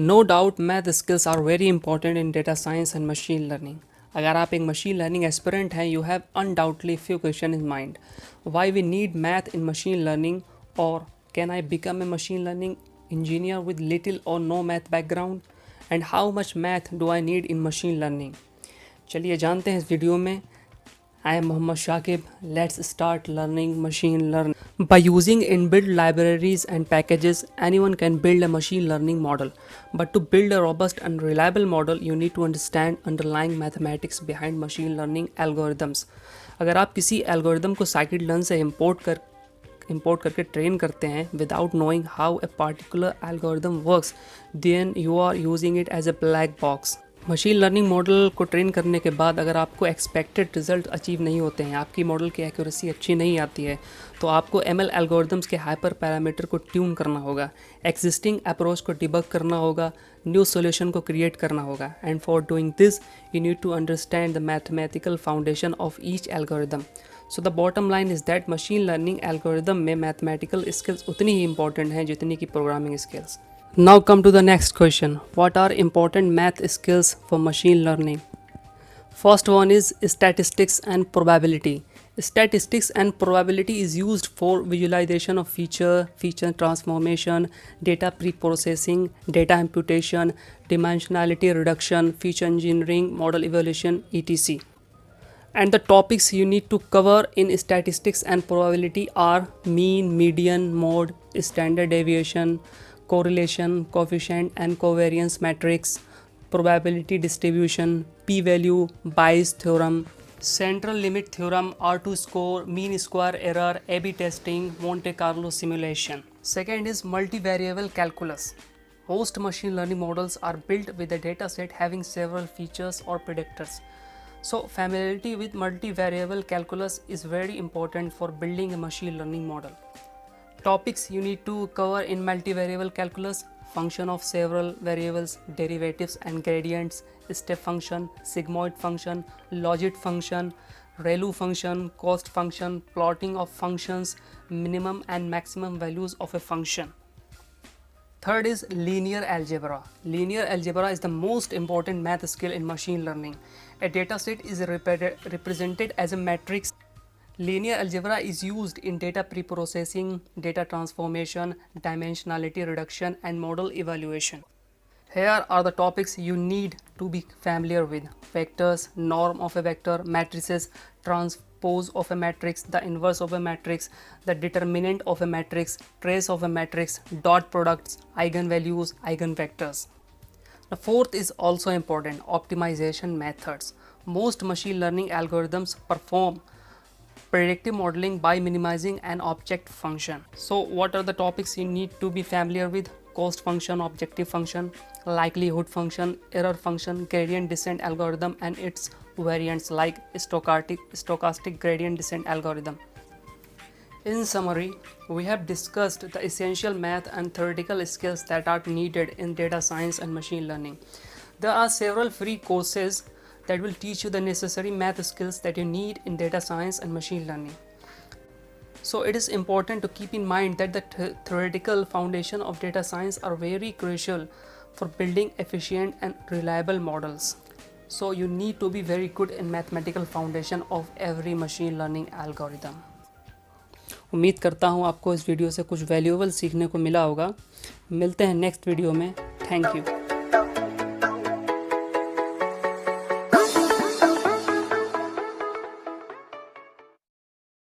No doubt math skills are very important in data science and machine learning. अगर आप एक machine learning aspirant हैं, you have undoubtedly few question in mind. Why we need math in machine learning, और can I become a machine learning engineer with little or no math background, and how much math do I need in machine learning. चलिए जानते हैं इस video में. I am Mohammad Shakib. Let's start learning machine learning. By using inbuilt libraries and packages, anyone can build a machine learning model. But to build a robust and reliable model, you need to understand underlying mathematics behind machine learning algorithms. अगर आप किसी algorithm को scikit-learn से import करके train करते हैं without knowing how a particular algorithm works, then you are using it as a black box. Machine learning model को train करने के बाद अगर आपको एक्सपेक्टेड रिजल्ट अचीव नहीं होते हैं, आपकी मॉडल की एक्यूरेसी अच्छी नहीं आती है, तो आपको एमएल एल्गोरिदम्स के हाइपर पैरामीटर को ट्यून करना होगा, एग्जिस्टिंग अप्रोच को डिबग करना होगा, न्यू सॉल्यूशन को क्रिएट करना होगा. And for doing this you need to understand the mathematical foundation of each algorithm. So the bottom line is that machine learning algorithm में मैथमेटिकल स्किल्स उतनी ही important हैं जितनी की programming skills. Now come to the next question. What are important math skills for machine learning? First one is statistics and probability. Statistics and probability is used for visualization of feature transformation, data pre-processing, data imputation, dimensionality reduction, feature engineering, model evaluation, etc. And the topics you need to cover in statistics and probability are mean, median, mode, standard deviation, correlation, coefficient and covariance matrix, probability distribution, p-value, Bayes theorem, central limit theorem, R2 score, mean square error, A/B testing, Monte Carlo simulation. Second is multivariable calculus. Most machine learning models are built with a data set having several features or predictors. So familiarity with multivariable calculus is very important for building a machine learning model. Topics you need to cover in multivariable calculus: function of several variables, derivatives and gradients, step function, sigmoid function, logit function, ReLU function, cost function, plotting of functions, minimum and maximum values of a function. Third is linear algebra. Linear algebra is the most important math skill in machine learning. A data set is represented as a matrix. Linear algebra is used in data pre-processing, data transformation, dimensionality reduction, and model evaluation. Here are the topics you need to be familiar with: vectors, norm of a vector, matrices, transpose of a matrix, the inverse of a matrix, the determinant of a matrix, trace of a matrix, dot products, eigenvalues, eigenvectors. The fourth is also important: optimization methods. Most machine learning algorithms perform predictive modeling by minimizing an object function. So what are the topics you need to be familiar with? Cost function, objective function, likelihood function, error function, gradient descent algorithm and its variants like stochastic gradient descent algorithm. In summary, we have discussed the essential math and theoretical skills that are needed in data science and machine learning. There are several free courses that will teach you the necessary math skills that you need in data science and machine learning. So it is important to keep in mind that the theoretical foundation of data science are very crucial for building efficient and reliable models. So you need to be very good in mathematical foundation of every machine learning algorithm. उम्मीद करता हूँ आपको इस video से कुछ valuable सीखने को मिला होगा. मिलते हैं नेक्स्ट वीडियो में. Thank you.